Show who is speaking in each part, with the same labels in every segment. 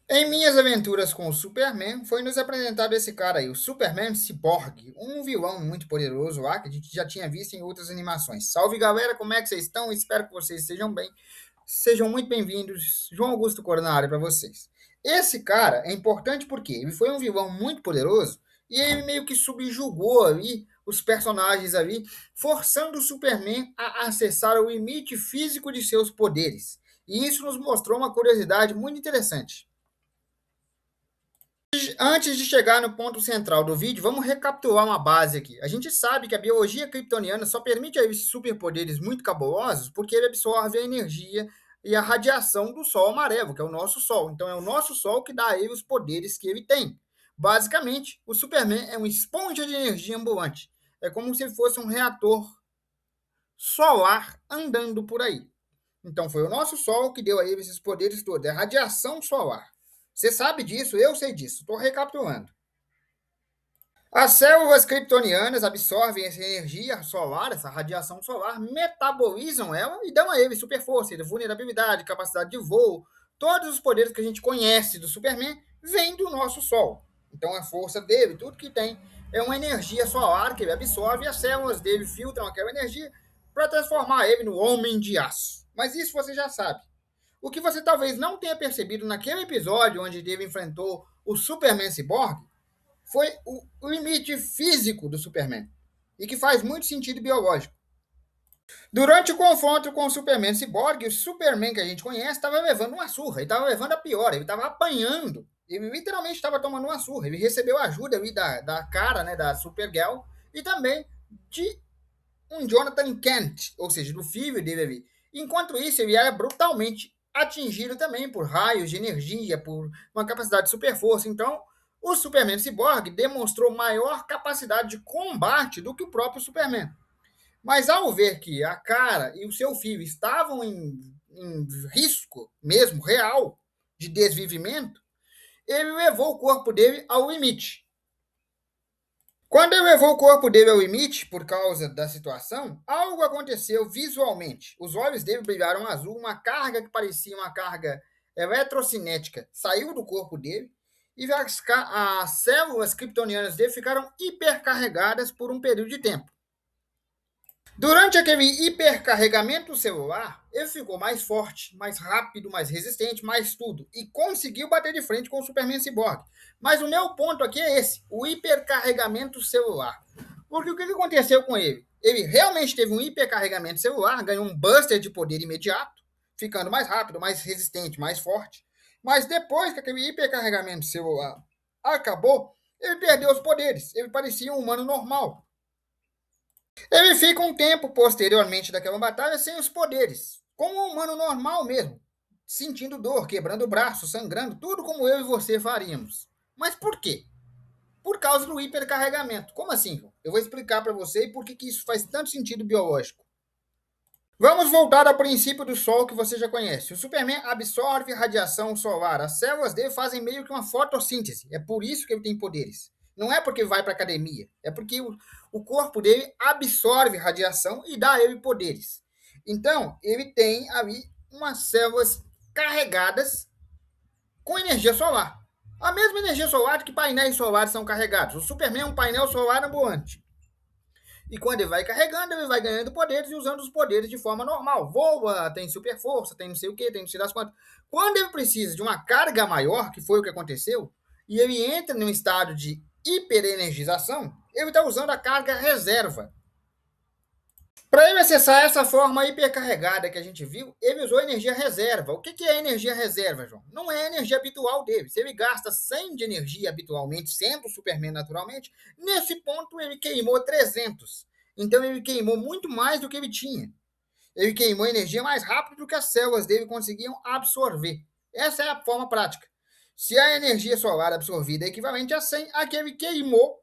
Speaker 1: Em minhas aventuras com o Superman, foi nos apresentado esse cara aí, o Superman Cyborg, um vilão muito poderoso lá, que a gente já tinha visto em outras animações. Salve galera, como é que vocês estão? Espero que vocês estejam bem. Sejam muito bem-vindos. João Augusto Cor na área para vocês. Esse cara é importante porque ele foi um vilão muito poderoso e ele meio que subjugou ali os personagens ali, forçando o Superman a acessar o limite físico de seus poderes. E isso nos mostrou uma curiosidade muito interessante. Antes de chegar no ponto central do vídeo, vamos recapitular uma base aqui. A gente sabe que a biologia kryptoniana só permite a esses superpoderes muito cabulosos porque ele absorve a energia e a radiação do Sol amarelo, que é o nosso Sol. Então é o nosso Sol que dá a ele os poderes que ele tem. Basicamente, o Superman é uma esponja de energia ambulante. É como se fosse um reator solar andando por aí. Então foi o nosso Sol que deu a ele esses poderes todos, é a radiação solar. Você sabe disso, eu sei disso. Estou recapitulando. As células kryptonianas absorvem essa energia solar, essa radiação solar, metabolizam ela e dão a ele super força, vulnerabilidade, capacidade de voo. Todos os poderes que a gente conhece do Superman vêm do nosso Sol. Então a força dele, tudo que tem, é uma energia solar que ele absorve e as células dele filtram aquela energia para transformar ele no homem de aço. Mas isso você já sabe. O que você talvez não tenha percebido naquele episódio onde Dave enfrentou o Superman Cyborg foi o limite físico do Superman e que faz muito sentido biológico. Durante o confronto com o Superman Cyborg, o Superman que a gente conhece estava levando uma surra, ele estava levando a pior, ele estava apanhando, ele literalmente estava tomando uma surra, ele recebeu ajuda ali da cara, né, da Supergirl, e também de um Jonathan Kent, ou seja, do filho dele ali. Enquanto isso, ele era brutalmente atingido também por raios de energia, por uma capacidade de super força. Então, o Superman Cyborg demonstrou maior capacidade de combate do que o próprio Superman. Mas ao ver que a cara e o seu filho estavam em risco mesmo real de desvivimento, ele levou o corpo dele ao limite. Quando ele levou o corpo dele ao limite, por causa da situação, algo aconteceu visualmente. Os olhos dele brilharam azul, uma carga que parecia uma carga eletrocinética saiu do corpo dele e as células kryptonianas dele ficaram hipercarregadas por um período de tempo. Durante aquele hipercarregamento celular, ele ficou mais forte, mais rápido, mais resistente, mais tudo. E conseguiu bater de frente com o Superman Cyborg. Mas o meu ponto aqui é esse: o hipercarregamento celular. Porque o que aconteceu com ele? Ele realmente teve um hipercarregamento celular, ganhou um buster de poder imediato, ficando mais rápido, mais resistente, mais forte. Mas depois que aquele hipercarregamento celular acabou, ele perdeu os poderes. Ele parecia um humano normal. Ele fica um tempo posteriormente daquela batalha sem os poderes, como um humano normal mesmo, sentindo dor, quebrando o braço, sangrando, tudo como eu e você faríamos. Mas por quê? Por causa do hipercarregamento. Como assim, João? Eu vou explicar para você e por que isso faz tanto sentido biológico. Vamos voltar ao princípio do Sol que você já conhece. O Superman absorve radiação solar. As células dele fazem meio que uma fotossíntese. É por isso que ele tem poderes. Não é porque vai para academia. É porque o corpo dele absorve radiação e dá a ele poderes. Então, ele tem ali umas células carregadas com energia solar. A mesma energia solar que painéis solares são carregados. O Superman é um painel solar ambulante. E quando ele vai carregando, ele vai ganhando poderes e usando os poderes de forma normal. Voa, tem super força, tem não sei o que, tem não sei das quantas. Quando ele precisa de uma carga maior, que foi o que aconteceu, e ele entra num estado de hiperenergização, ele está usando a carga reserva. Para ele acessar essa forma hipercarregada que a gente viu, ele usou energia reserva. O que é energia reserva, João? Não é a energia habitual dele. Se ele gasta 100 de energia habitualmente, sendo o Superman naturalmente, nesse ponto ele queimou 300. Então ele queimou muito mais do que ele tinha. Ele queimou energia mais rápido do que as células dele conseguiam absorver. Essa é a forma prática. Se a energia solar absorvida é equivalente a 100, a que ele queimou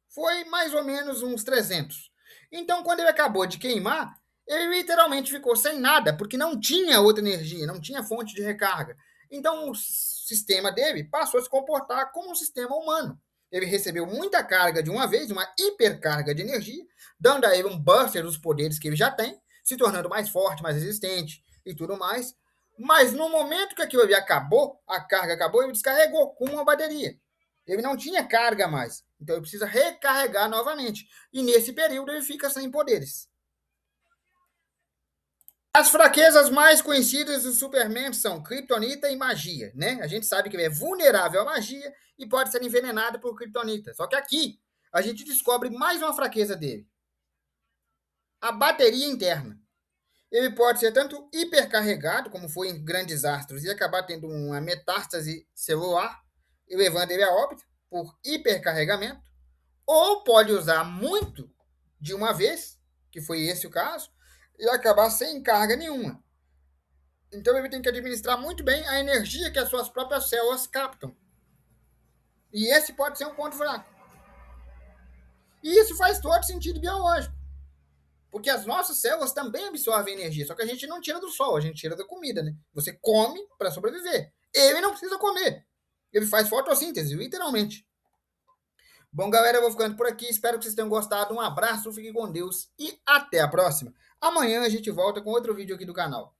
Speaker 1: foi mais ou menos uns 300. Então, quando ele acabou de queimar, ele literalmente ficou sem nada, porque não tinha outra energia, não tinha fonte de recarga. Então, o sistema dele passou a se comportar como um sistema humano. Ele recebeu muita carga de uma vez, uma hipercarga de energia, dando a ele um buster dos poderes que ele já tem, se tornando mais forte, mais resistente e tudo mais. Mas no momento que aquilo ali acabou, a carga acabou, ele descarregou com uma bateria. Ele não tinha carga mais. Então ele precisa recarregar novamente. E nesse período ele fica sem poderes. As fraquezas mais conhecidas do Superman são Kryptonita e magia, né? A gente sabe que ele é vulnerável à magia e pode ser envenenado por Kryptonita. Só que aqui a gente descobre mais uma fraqueza dele: a bateria interna. Ele pode ser tanto hipercarregado, como foi em grandes astros, e acabar tendo uma metástase celular, levando ele a óbito por hipercarregamento, ou pode usar muito de uma vez, que foi esse o caso, e acabar sem carga nenhuma. Então ele tem que administrar muito bem a energia que as suas próprias células captam. E esse pode ser um ponto fraco. E isso faz todo sentido biológico. Porque as nossas células também absorvem energia, só que a gente não tira do sol, a gente tira da comida, né? Você come para sobreviver. Ele não precisa comer. Ele faz fotossíntese, literalmente. Bom, galera, eu vou ficando por aqui. Espero que vocês tenham gostado. Um abraço, fiquem com Deus e até a próxima. Amanhã a gente volta com outro vídeo aqui do canal.